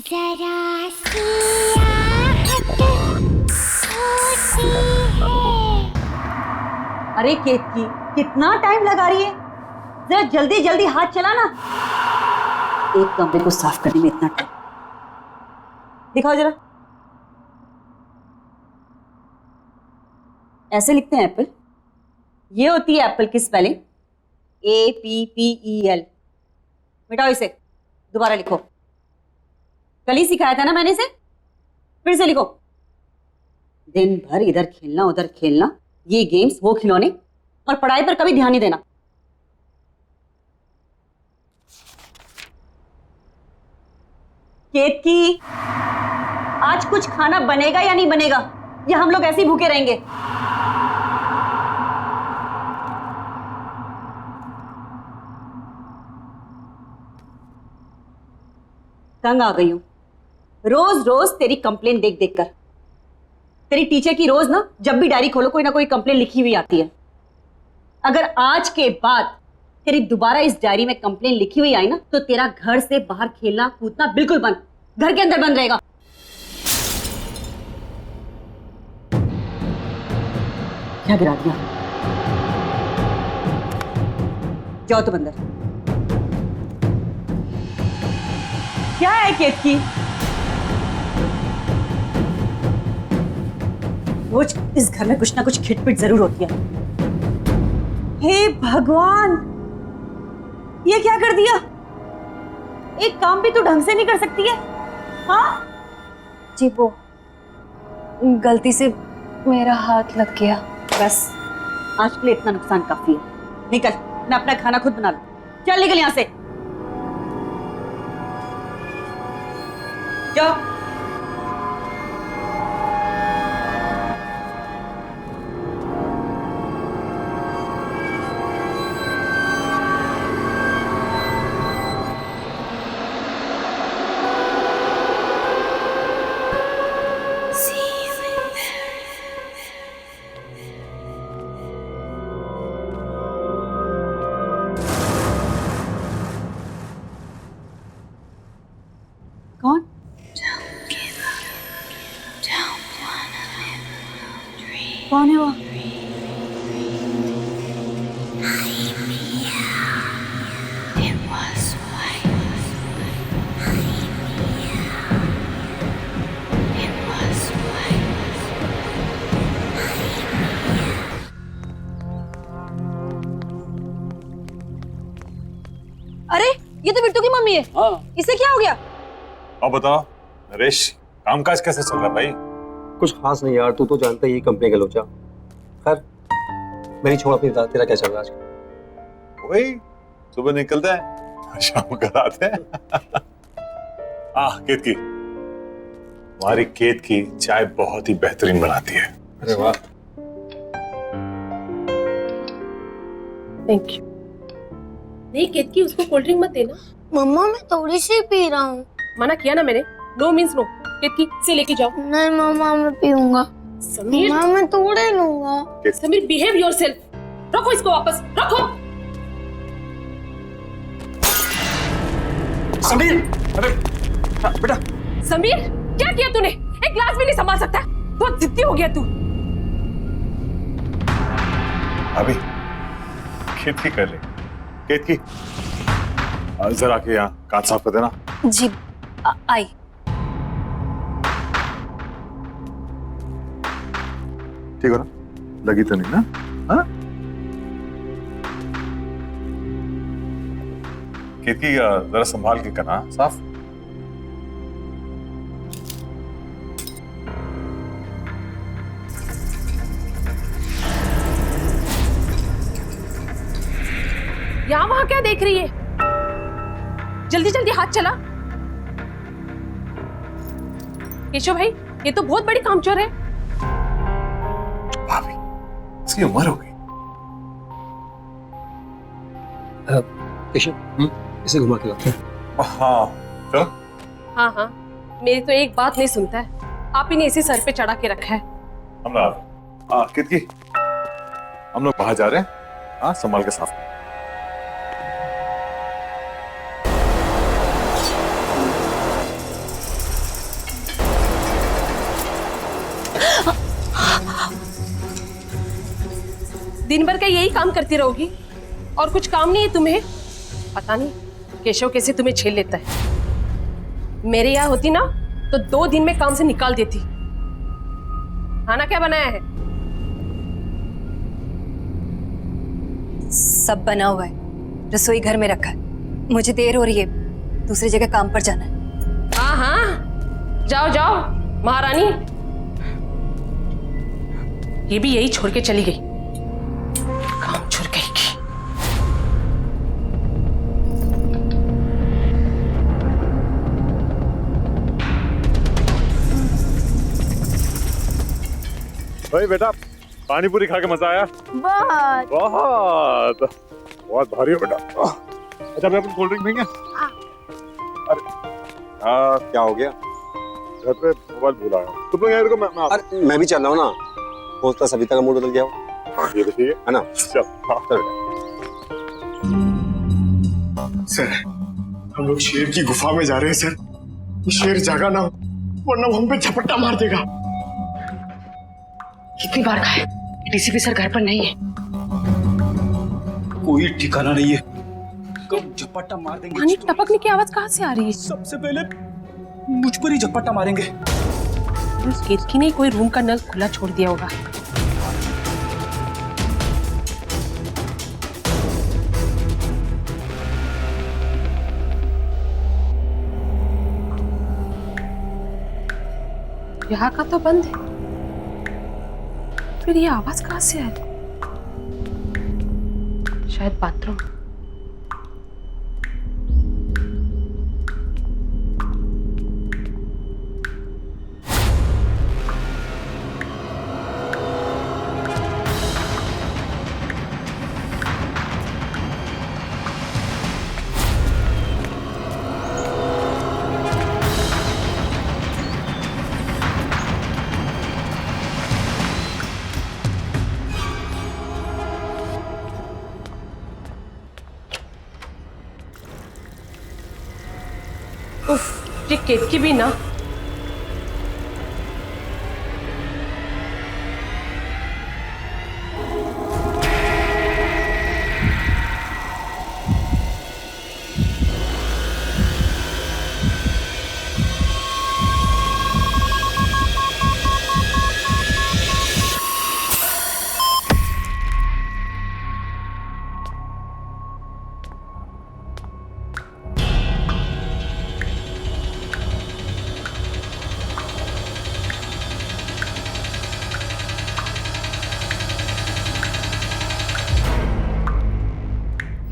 जरा सी आहट होती है। अरे केतकी, कितना टाइम लगा रही है? जरा जल्दी जल्दी हाथ चला ना। एक कमरे को साफ करने में इतना टाइम। दिखाओ जरा। ऐसे लिखते हैं एप्पल। ये होती है एप्पल की स्पेलिंग, APPEL। मिटाओ इसे, दोबारा लिखो। कल ही सिखाया था ना मैंने इसे, फिर से लिखो। दिन भर इधर खेलना उधर खेलना, ये गेम्स वो खिलौने, और पढ़ाई पर कभी ध्यान नहीं देना। केतकी, आज कुछ खाना बनेगा या नहीं बनेगा, या हम लोग ऐसे ही भूखे रहेंगे? तंग आ गई हूं रोज रोज तेरी कंप्लेन देख देख कर। तेरी टीचर की रोज ना जब भी डायरी खोलो कोई ना कोई कंप्लेन लिखी हुई आती है। अगर आज के बाद तेरी दोबारा इस डायरी में कंप्लेन लिखी हुई आई ना, तो तेरा घर से बाहर खेलना कूदना बिल्कुल बंद, घर के अंदर बंद रहेगा। क्या गिरा दिया? जाओ तुम अंदर। क्या है केतकी? रोज इस घर में कुछ ना कुछ खिटपिट जरूर होती है। हे भगवान, ये क्या कर दिया? एक काम भी तो ढंग से नहीं कर सकती है। हाँ जी, वो गलती से मेरा हाथ लग गया। बस, आज के लिए इतना नुकसान काफी है। निकल, मैं अपना खाना खुद बना लूं। चल निकल यहां से, जाओ। कौन? कौन है वो? अरे, ये तो बिट्टू की मम्मी है। हाँ। इसे क्या हो गया? अब बताओ नरेश, कामकाज कैसे चल रहा है भाई? कुछ खास नहीं यार, तू तो जानता ही है कंपनी का लोचा। खैर मेरी छोड़, अपनी बता, तेरा क्या चल रहा है आजकल? वही सुबह निकलते हैं शाम घर आते हैं। खेत की, हमारी खेत की चाय बहुत ही बेहतरीन बनाती है। अरे वाह। Thank you. नहीं केतकी, उसको कोल्ड ड्रिंक मत देना। मम्मा मैं थोड़ी सी पी रहा हूँ। मना किया ना मैंने, नो मीन्स नो। केतकी से लेके जाओ। नहीं मम्मा मैं पीऊंगा। समीर, मम्मा मैं थोड़े लूंगा। Sameer behave yourself. रखो इसको वापस, रखो। समीर, अरे बेटा। समीर, क्या किया तूने? एक ग्लास भी नहीं संभाल सकता? बहुत जिद्दी हो गया तू। अभी खेत की कर ले। खेत की जरा के यहाँ कांच साफ कर देना। जी आई। ठीक हो ना? लगी तो नहीं ना? हाँ? खेत की जरा संभाल के करना साफ। यहाँ वहां क्या देख रही है? जल्दी जल्दी हाथ चला। केशव भाई, ये तो बहुत बड़ी कामचोर है। भाभी, इसकी उम्र हो गई। केशव, इसे घुमा के लाते हैं। हाँ चलो। हाँ हाँ, मेरी तो एक बात नहीं सुनता है। आप ही ने इसे सर पे चढ़ा के रखा है। हम लोग कितकी, हम लोग बाहर जा रहे हैं। हाँ, संभाल के साफ। दिन भर का यही काम करती रहोगी और कुछ काम नहीं है तुम्हें? पता नहीं केशव कैसे तुम्हें झेल लेता है। मेरे यहाँ होती ना तो 2 दिन में काम से निकाल देती। खाना क्या बनाया है? सब बना हुआ है, रसोई घर में रखा है। मुझे देर हो रही है, दूसरी जगह काम पर जाना है। हाँ हाँ, जाओ जाओ महारानी। ये भी यही छोड़ के चली गई, काम छोड़ गई की। भाई बेटा, पानी पूरी खा के मजा आया? बहुत। बहुत बहुत भारी हो बेटा। अच्छा मैं अपन कोल्ड ड्रिंक पीएंगे? अरे क्या हो गया? घर पे मोबाइल भूल आया। तुम लोग यार को मैं अरे मैं भी चल रहा हूँ ना, हो सकता है सविता का मूड बदल गया हो। हाँ, ये तो ठीक है ना? चल हाँ। चल सर, हम लोग शेर की गुफा में जा रहे हैं सर। ये शेर जागा ना हो, वरना वो हम पे झपट्टा मार देगा। कितनी बार कहा है डीसीपी सर घर पर नहीं है। कोई ठिकाना नहीं है, कब झपट्टा मार देंगे। पानी टपकने की आवाज कहाँ से आ रही है? सबसे पहले मुझ पर ही झपट्टा मारेंगे। उस केतकी ने कोई रूम का नल खुला छोड़ दिया होगा। यहाँ का तो बंद है, फिर ये आवाज कहाँ से आ रही? शायद बाथरूम। उफ, ये केतकी भी ना।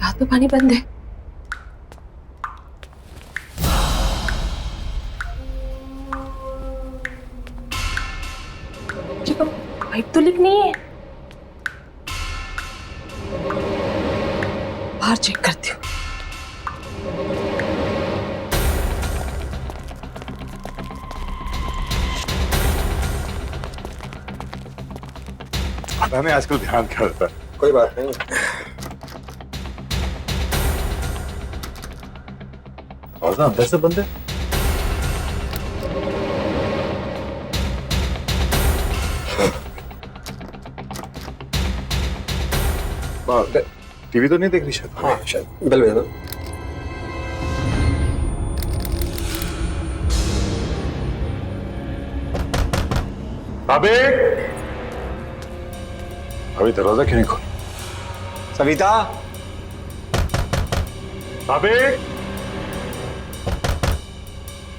यहाँ तो पानी बंद है। पाइप तो लीक नहीं है। बाहर चेक करती हूँ। मैंने आजकल ध्यान क्या रहता है? कोई बात नहीं। और ना अंदर से बंद है। टीवी तो नहीं देख रही शायद? हाँ शायद बेल बजा। अबे अभी दरवाजा क्यों नहीं खोल? सविता, अबे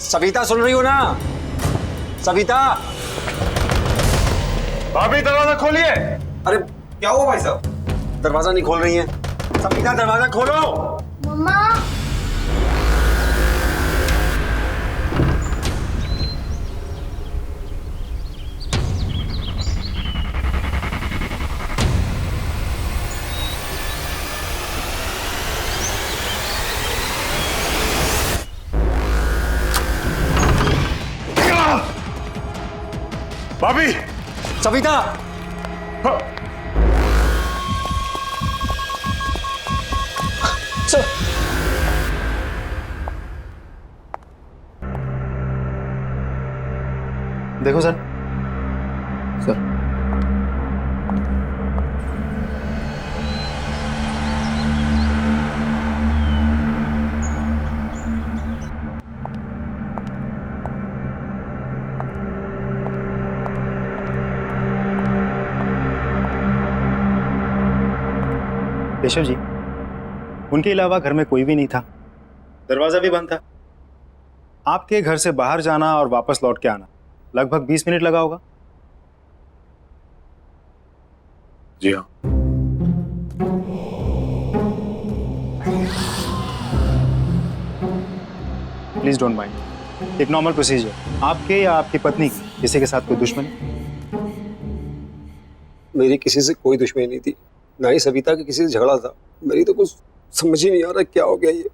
सविता सुन रही हो ना? सविता, भाभी दरवाजा खोलिए। अरे क्या हुआ भाई साहब? दरवाजा नहीं खोल रही है। सविता दरवाजा खोलो। मम्मा। भाभी, सविता, हाँ। देखो सर। सर केशव जी, उनके अलावा घर में कोई भी नहीं था, दरवाजा भी बंद था। आपके घर से बाहर जाना और वापस लौट के आना लगभग 20 मिनट लगा होगा। जी हाँ। प्लीज डोंट माइंड, एक नॉर्मल प्रोसीजर। आपके या आपकी पत्नी की किसी के साथ कोई दुश्मनी? मेरी किसी से कोई दुश्मनी नहीं थी, ना ही सविता के किसी से झगड़ा था। मेरी तो कुछ समझ ही नहीं आ रहा क्या हो गया ये।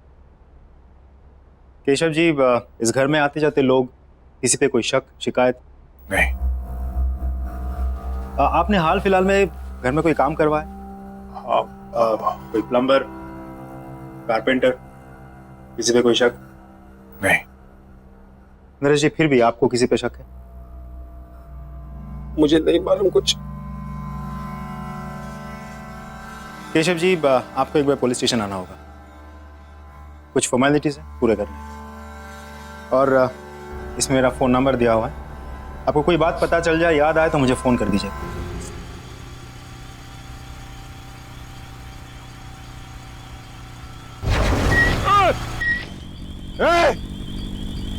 केशव जी, इस घर में आते जाते लोग, किसी पे कोई शक शिकायत? नहीं। आपने हाल फिलहाल में घर में कोई काम करवाया? कोई प्लम्बर, कारपेंटर, किसी पे कोई शक? नहीं। नरेश जी, फिर भी आपको किसी पे शक है? मुझे नहीं मालूम कुछ। केशव जी, आपको एक बार पुलिस स्टेशन आना होगा, कुछ फॉर्मेलिटीज है पूरे करने। और इसमें मेरा फ़ोन नंबर दिया हुआ है, आपको कोई बात पता चल जाए, याद आए तो मुझे फ़ोन कर दीजिए।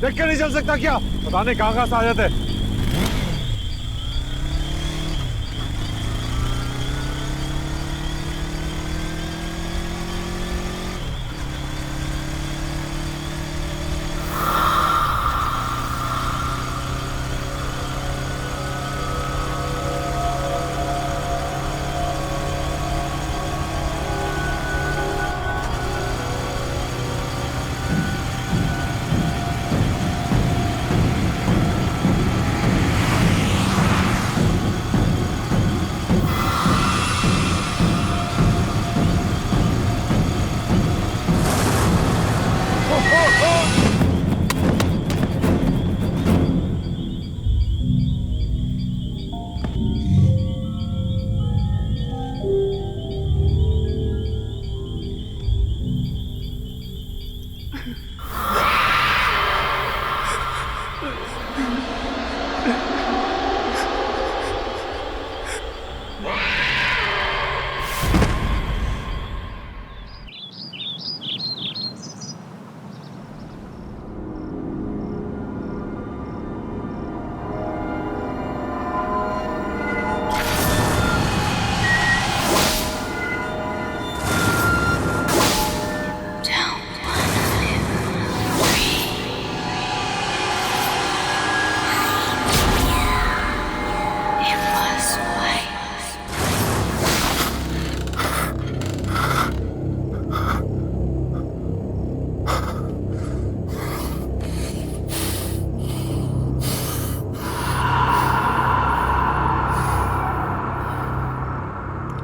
देख के नहीं चल सकता क्या? पता नहीं कहाँ से आ जाते।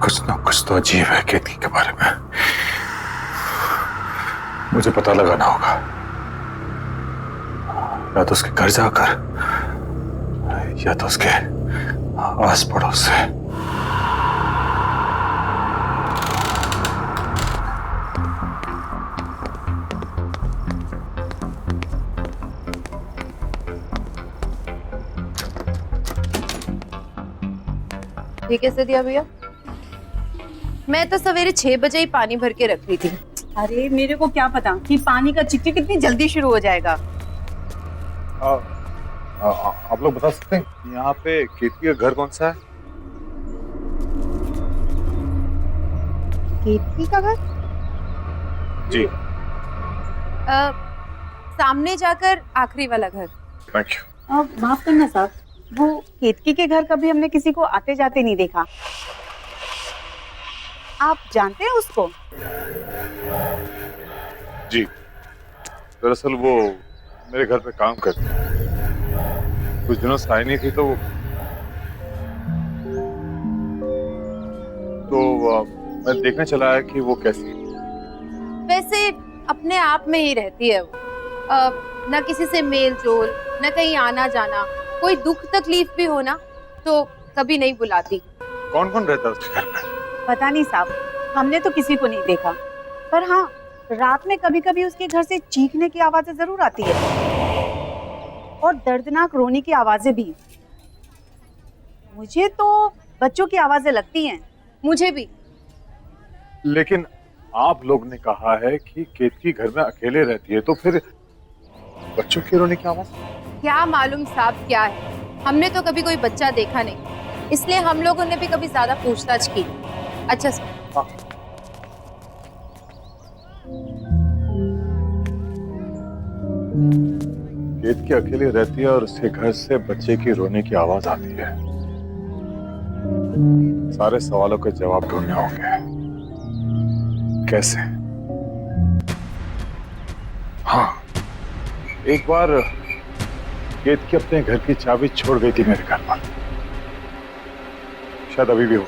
कुछ ना कुछ तो अजीब है केतकी के बारे में। मुझे पता लगाना होगा, या तो उसके घर जाकर या तो उसके आस पड़ोस से। ये कैसे दिया भैया? मैं तो सवेरे 6 बजे ही पानी भर के रख ली थी। अरे मेरे को क्या पता कि पानी का चिकचिक कितनी जल्दी शुरू हो जाएगा। आप लोग बता सकते हैं यहाँ पे केतकी का घर कौन सा है? केतकी का घर? जी। सामने जाकर आखिरी वाला घर। Thank you. माफ करना साहब, वो केतकी के घर कभी हमने किसी को आते जाते नहीं देखा। आप जानते हैं उसको? जी, दरअसल वो मेरे घर पे काम करती है। कुछ दिनों से आई नहीं थी तो मैं देखने चला आया कि वो कैसी है। वैसे अपने आप में ही रहती है वो, न किसी से मेल जोल, न कहीं आना जाना। कोई दुख तकलीफ भी हो ना तो कभी नहीं बुलाती। कौन कौन रहता है उसके घर पे? पता नहीं साहब, हमने तो किसी को नहीं देखा, पर हाँ रात में कभी कभी उसके घर से चीखने की आवाजें जरूर आती है और दर्दनाक रोने की आवाजें भी। मुझे तो बच्चों की आवाजें लगती हैं। मुझे भी। लेकिन आप लोग ने कहा है कि केतकी घर में अकेले रहती है, तो फिर बच्चों के रोने की आवाज? क्या मालूम साहब क्या है, हमने तो कभी कोई बच्चा देखा नहीं, इसलिए हम लोगों ने भी कभी ज्यादा पूछताछ की। अच्छा सर। हाँ। केतकी अकेले रहती है और उसके घर से बच्चे की रोने की आवाज आती है। सारे सवालों के जवाब ढूंढने होंगे। कैसे? हाँ, एक बार केतकी अपने घर की चाबी छोड़ गई थी मेरे घर पर, शायद अभी भी हो।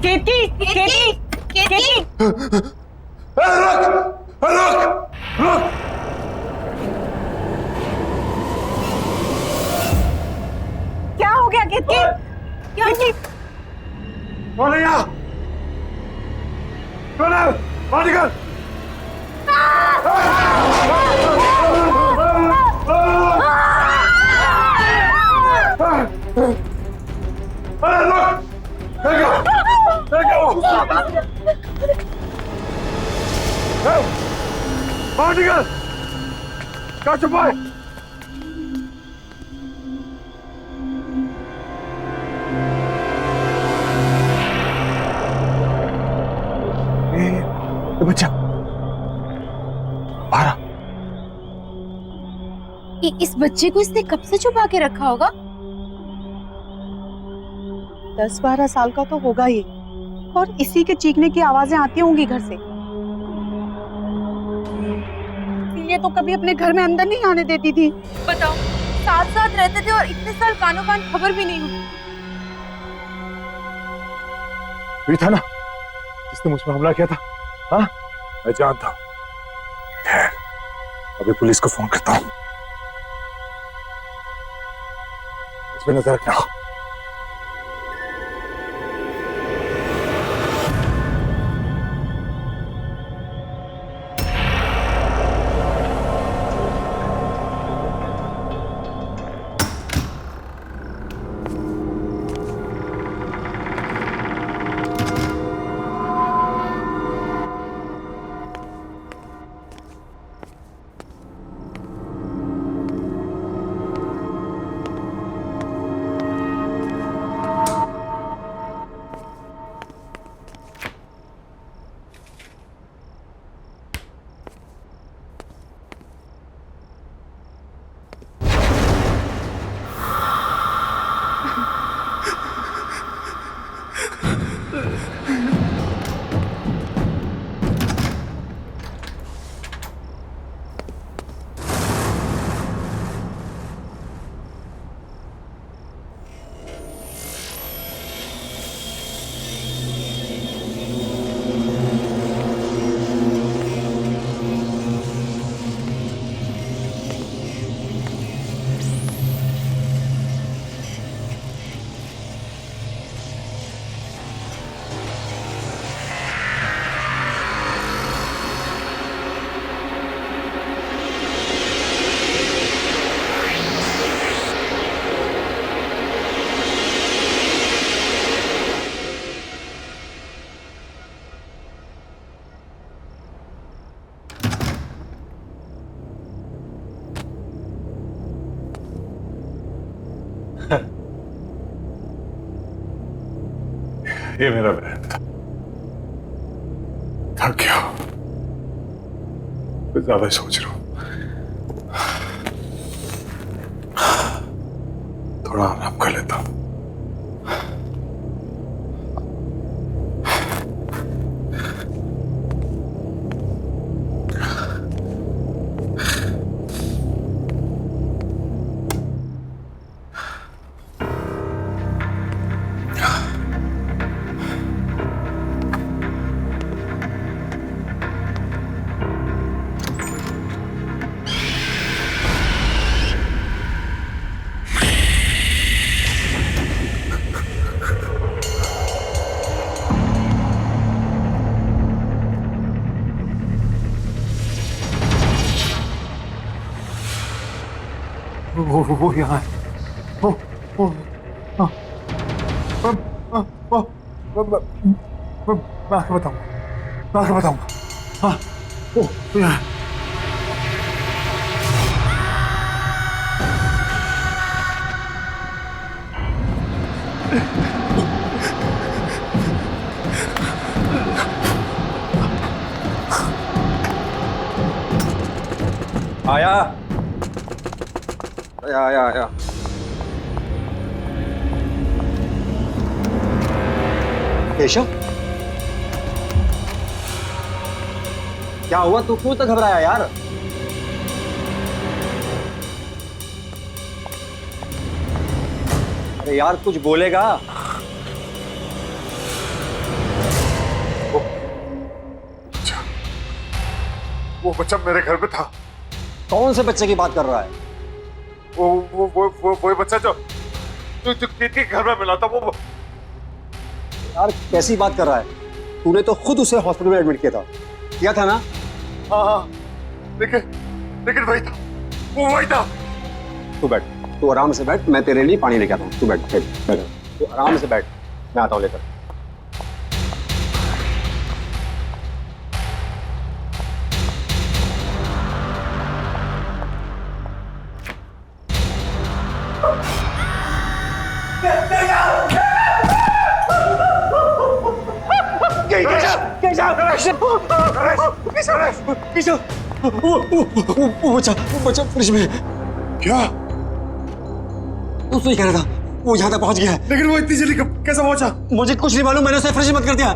केतकी, केतकी, केतकी। रुक, रुक, रुक। क्या हो गया केतकी? क्या कौन है यहाँ? कौन है? बाहर निकल। बाहर निकल, क्या छुपा है? बच्चा बाहर। इस बच्चे को इसने कब से छुपा के रखा होगा? 10-12 साल का तो होगा ये, और इसी के चीखने की आवाजें आती होंगी घर से। ये तो कभी अपने घर में अंदर नहीं आने देती थी। बताओ, साथ साथ रहते थे और इतने साल कानों कान खबर भी नहीं हुई। वही था ना जिसने मुझ पर हमला किया था। हाँ, मैं जानता हूँ। खैर, अभी पुलिस को फोन करता हूँ। इस पे नजर रखना। ये मेरा बहन था। थक गया, मैं ज्यादा ही सोच रहा हूं। थोड़ा आराम कर लेता हूं। वो यहाँ है। मैं आके बताऊंगा। हाँ, वो यहाँ है। आया। केशव, क्या हुआ? तू क्यों तक घबराया यार? अरे यार कुछ बोलेगा। वो बच्चा मेरे घर पे था। कौन से बच्चे की बात कर रहा है? वो बच्चा जो के घर में मिला था। वो यार कैसी बात कर रहा है? तूने तो खुद उसे हॉस्पिटल में एडमिट किया था ना? हाँ, लेकिन वही था, वो वही था। तू बैठ, तू आराम से बैठ, मैं तेरे लिए पानी लेके आता हूँ। तू बैठ, तू आराम से बैठ, मैं आता हूँ लेकर। गई वो बच्चा फ्रिज में। क्या? उसको ही कह रहा था, वो यहाँ तक पहुंच गया है। लेकिन वो इतनी जल्दी कैसे पहुंचा? मुझे कुछ नहीं मालूम, मैंने उसे फ्रिज में बंद कर दिया।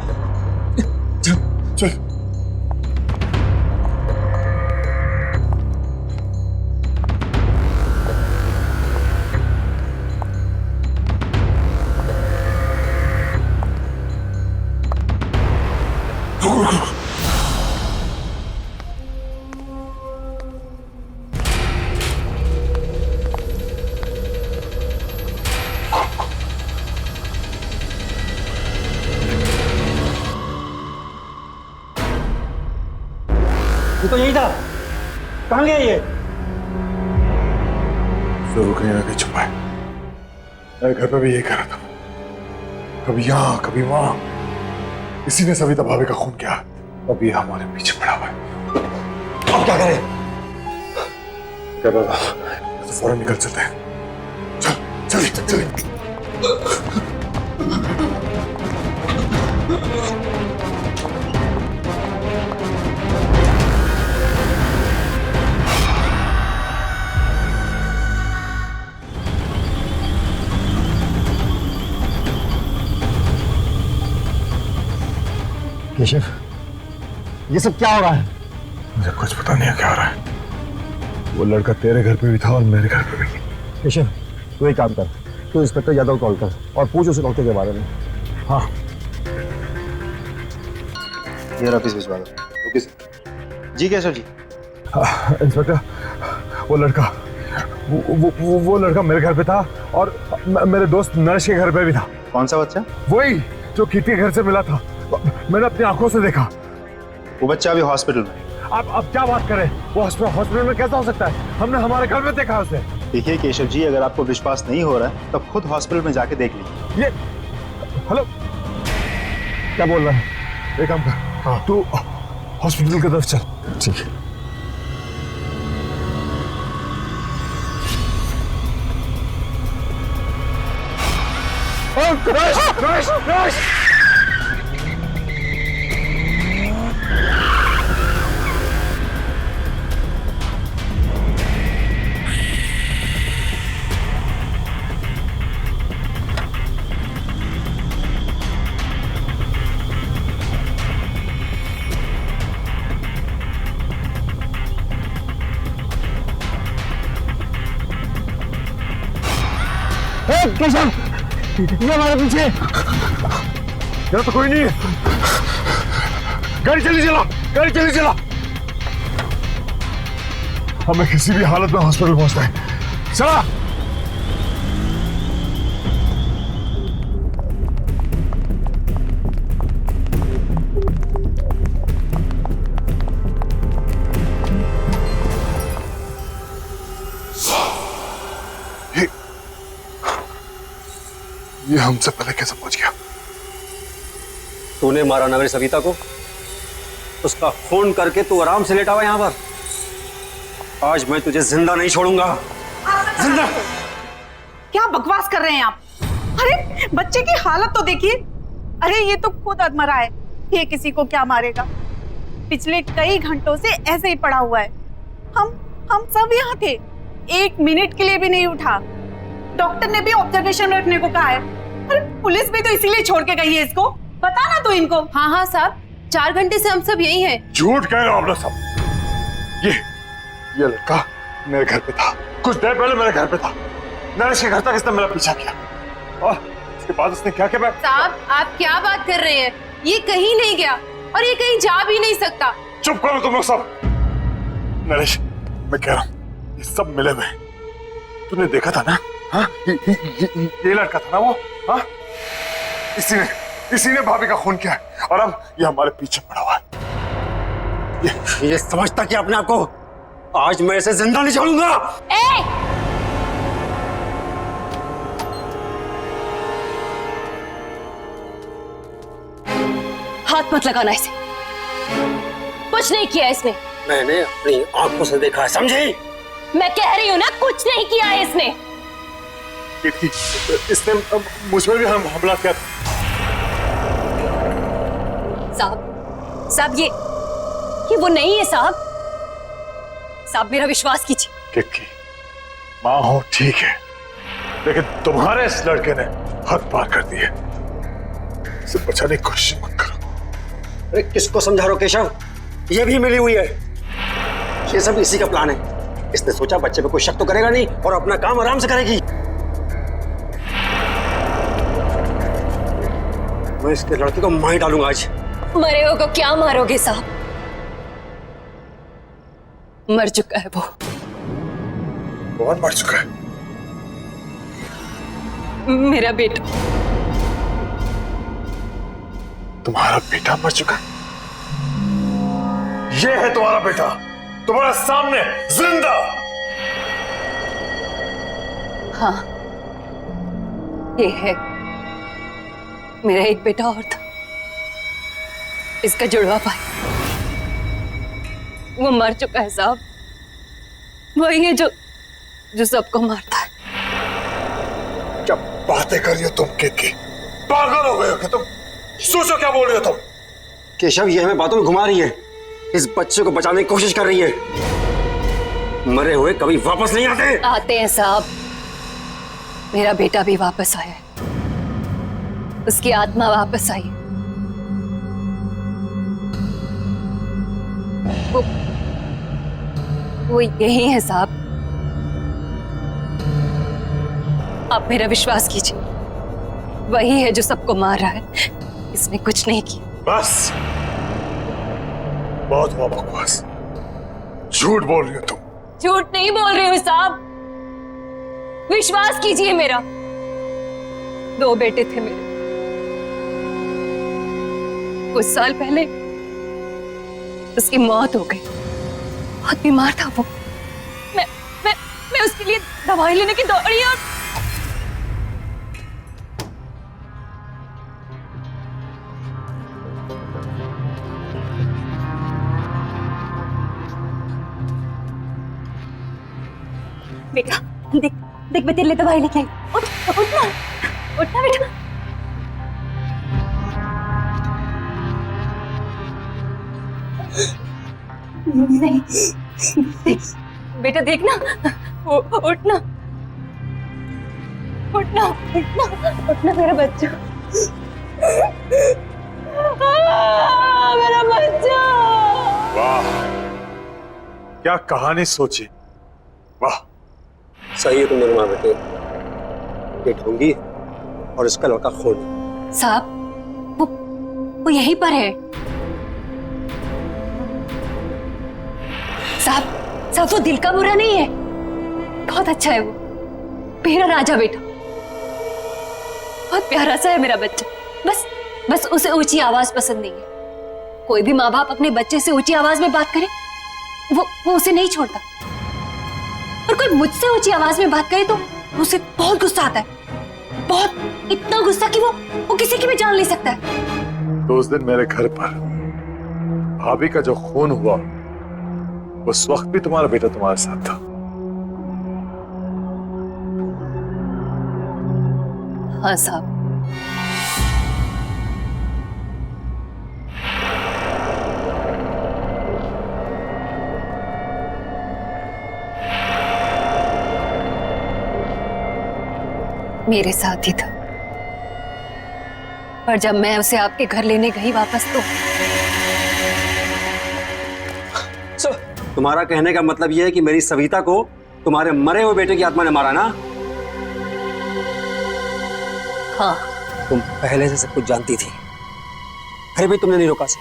चल ये तो यही था, कहाँ गया ये? जरूर कहीं ना कहीं छुपा है। मेरे घर पे भी यही करा था, कभी यहाँ कभी वहां। इसी ने सविता भाभी का खून किया, अब ये हमारे पीछे पड़ा हुआ है। अब क्या करें? क्या पता, तो फौरन निकल चलते हैं। चल चल चल। केशव, ये सब क्या हो रहा है? मुझे कुछ पता नहीं है क्या हो रहा है। वो लड़का तेरे घर पे भी था और मेरे घर पे भी। केशव, तू एक काम कर, तू इंस्पेक्टर यादव कॉल कर और पूछ उसे डॉक्टर के बारे में। हाँ, ये ऑफिस भिजवा दो। Okay sir. जी केशव जी। इंस्पेक्टर, वो लड़का वो लड़का मेरे घर पे था और मेरे दोस्त नरेश के घर पे भी था। कौन सा बच्चा? वही जो कीर्ति के घर से मिला था, मैंने अपनी आंखों से देखा। वो बच्चा अभी हॉस्पिटल में। अब क्या बात करें, वो हॉस्पिटल में कैसा हो सकता है? हमने हमारे घर में देखा उसे। देखिए केशव जी, अगर आपको विश्वास नहीं हो रहा है तब खुद हॉस्पिटल में जाके देख लीजिए। ये हेलो, क्या बोल रहा है? एक काम कर, तू हॉस्पिटल की तरफ चल। ठीक है। रश! केशव, ये हमारे पीछे। यहाँ तो कोई नहीं है। गाड़ी चली चला। हमें किसी भी हालत में हॉस्पिटल पहुंचना है। चला। ये हमसे पहले कैसे पहुंच गया? तूने मारा ना मेरी सविता को, उसका खून करके तू आराम से लेटा हुआ यहाँ पर। आज मैं तुझे जिंदा नहीं छोड़ूंगा। जिंदा! क्या बकवास कर रहे हैं आप? अरे बच्चे की हालत तो देखिए। अरे ये तो खुद अधमरा है, ये किसी को क्या मारेगा? पिछले कई घंटों से ऐसे ही पड़ा हुआ है। हम सब यहाँ थे, 1 मिनट के लिए भी नहीं उठा। डॉक्टर ने भी ऑब्जर्वेशन में रखने को कहा है। अरे पुलिस भी तो इसीलिए छोड़ के गई है इसको। बता ना तू इनको। हाँ साहब, 4 घंटे से हम सब यही हैं। झूठ कह रहे हो आप लोग सब। ये लड़का मेरे घर पे था, कुछ देर पहले मेरे घर पे था। नरेश के घर तक इसने मेरा पीछा किया और उसके बाद उसने क्या किया? साहब, आप क्या बात कर रहे हैं? ये कहीं नहीं गया और ये कहीं जा भी नहीं सकता। चुप करो तुम लोग सब। नरेश, मैं कह रहा हूँ ये सब मिले हुए। तूने देखा था ना? हाँ, ये लड़का था ना वो। हाँ, इसी ने भाभी का खून किया है और अब ये हमारे पीछे पड़ा हुआ है। ये समझता कि अपने आप को आज मैं इसे जिंदा नहीं छोड़ूंगा। हाथ मत लगाना इसे, कुछ नहीं किया इसने। मैंने अपनी आंखों से देखा है, समझी? मैं कह रही हूँ ना, कुछ नहीं किया है इसने। इसने मुझ पर भी हमला किया था। साहब ये वो नहीं है साहब। साहब मेरा विश्वास कीजिए। किक्की, माँ हो ठीक है, लेकिन तुम्हारे इस लड़के ने हद पार कर दी है। इसे बचाने की कोशिश मत करो। अरे किसको समझा रहे हो केशव? ये भी मिली हुई है। ये सब इसी का प्लान है। इसने सोचा बच्चे पे कोई शक तो करेगा नहीं और अपना काम आराम से करेगी। मैं इसके लड़के को मार डालूंगा आज। मरे हो को क्या मारोगे साहब? मर चुका है वो। कौन मर चुका है? मेरा बेटा। तुम्हारा बेटा मर चुका है? ये है तुम्हारा बेटा, तुम्हारे सामने जिंदा। हाँ, ये है। मेरा एक बेटा और था, इसका जुड़वा भाई। वो मर चुका है साहब। वही है जो सबको मारता है। क्या बातें कर रही हो तुम किक्की? पागल हो गए हो क्या तुम? सोचो क्या बोल रही हो तुम? केशव ये हमें बातों में घुमा रही है। इस बच्चे को बचाने की कोशिश कर रही है। मरे हुए कभी वापस नहीं आते। आते हैं साहब। मेरा बेटा भी वापस आया है। उसकी आत्मा वापस आई है। वो यही है साहब। आप मेरा विश्वास कीजिए। वही है जो सबको मार रहा है। इसने कुछ नहीं किया। बस, बहुत हुआ बकवास। झूठ बोल रही हो तुम। झूठ नहीं बोल रही हूँ साहब। विश्वास कीजिए मेरा। 2 बेटे थे मेरे। कुछ साल पहले उसकी मौत हो गई। बहुत बीमार था वो। मैं उसके लिए दवाई लेने की दौड़ी और बेटा देख देख मैं तेरे लिए दवाई लेके आई। उठना उठना बेटा। नहीं देख बेटा, देखना। उठना उठना उठना उठना मेरा बच्चा। मेरा बच्चा। वाह, क्या कहानी सोची। वाह, सही है तुमने माँ बेटे। ये ढोंगी और इसका लड़का खून। साहब वो यहीं पर है। साहब वो दिल का बुरा नहीं है। बहुत अच्छा है वो। मेरा राजा बेटा। बहुत प्यारा सा है मेरा बच्चा। बस उसे ऊंची आवाज पसंद नहीं है। कोई भी माँ बाप अपने बच्चे से ऊंची आवाज में बात करे वो उसे नहीं छोड़ता। और कोई मुझसे ऊंची आवाज में बात करे तो उसे बहुत गुस्सा आता है। बहुत, इतना गुस्सा कि वो किसी की भी जान ले सकता है। तो उस दिन मेरे घर पर भाभी का जो खून हुआ, उस वक्त भी तुम्हारा बेटा तुम्हारे साथ था। हाँ साहब। मेरे साथ ही था। पर जब मैं उसे आपके घर लेने गई वापस तो तुम्हारा कहने का मतलब यह है कि मेरी सविता को तुम्हारे मरे हुए बेटे की आत्मा ने मारा ना? हाँ। तुम पहले से सब कुछ जानती थी, फिर भी तुमने नहीं रोका से।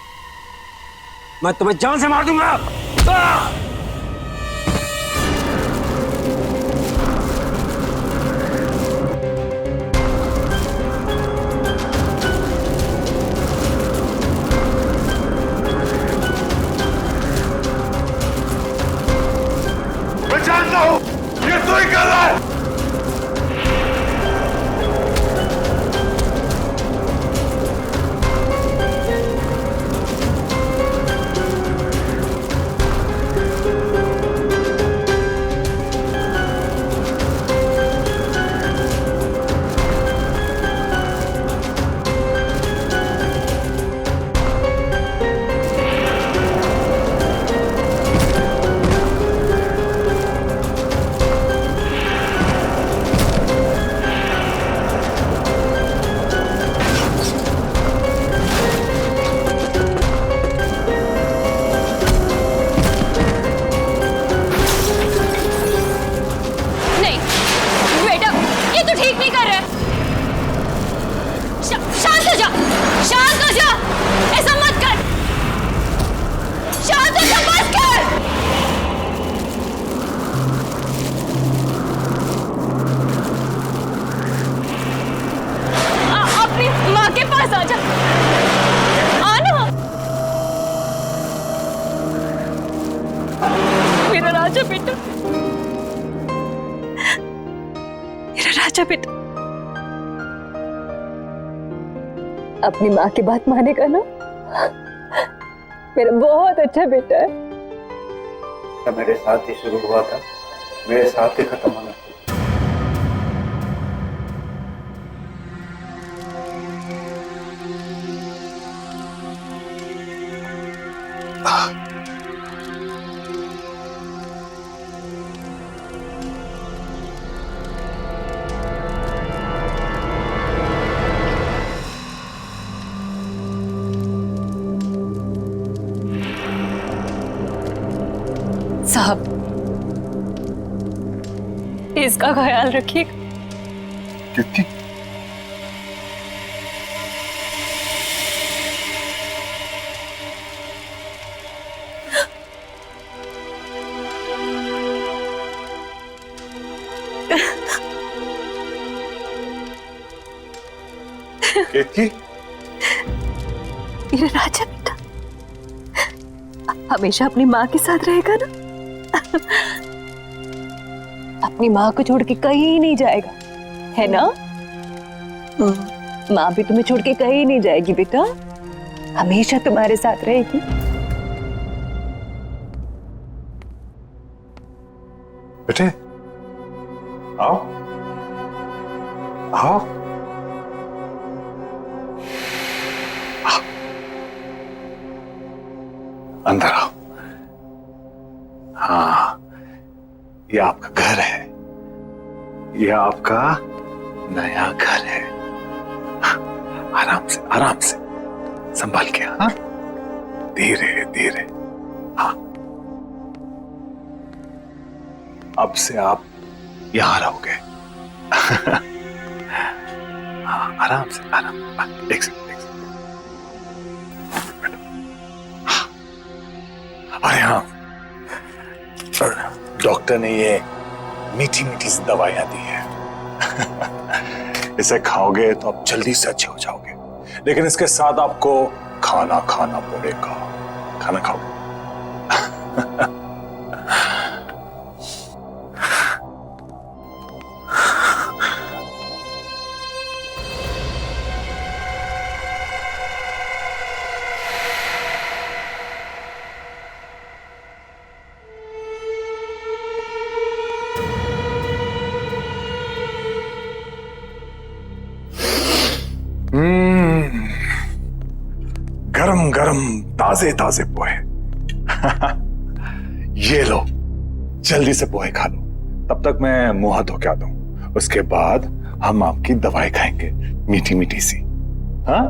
मैं तुम्हें जान से मार दूंगा। मैं जानता हूं ये तू ही कर रहा है। राजा बेटा, मेरा राजा बेटा। अपनी माँ की बात मानेगा ना? मेरा बहुत अच्छा बेटा है। मेरे साथ ही शुरू हुआ था, मेरे साथ ही खत्म होना। साहब, इसका ख्याल रखिएगा। कितनी केतकी, मेरा राजा बेटा हमेशा अपनी माँ के साथ रहेगा ना? अपनी माँ को छोड़ के कहीं नहीं जाएगा, है ना? माँ भी तुम्हें छोड़ के कहीं नहीं जाएगी बेटा, हमेशा तुम्हारे साथ रहेगी। बेटे आओ आओ। अंदर आओ। हाँ, ये आपका घर है, ये आपका नया घर है। आराम से संभाल के। हाँ, धीरे धीरे। हाँ, अब से आप यहां रहोगे। हाँ, आराम से। एक सेकंड। अरे हाँ, डॉक्टर ने ये मीठी मीठी सी दवाइयां दी है। इसे खाओगे तो आप जल्दी से अच्छे हो जाओगे, लेकिन इसके साथ आपको खाना खाना पड़ेगा। खाना खाओगे? गरम गरम ताजे ताजे पोहे। ये लो, जल्दी से पोहे खा लो, तब तक मैं मुंह हाथ धो के आता हूं। उसके बाद हम आपकी दवाई खाएंगे, मीठी मीठी सी। हाँ?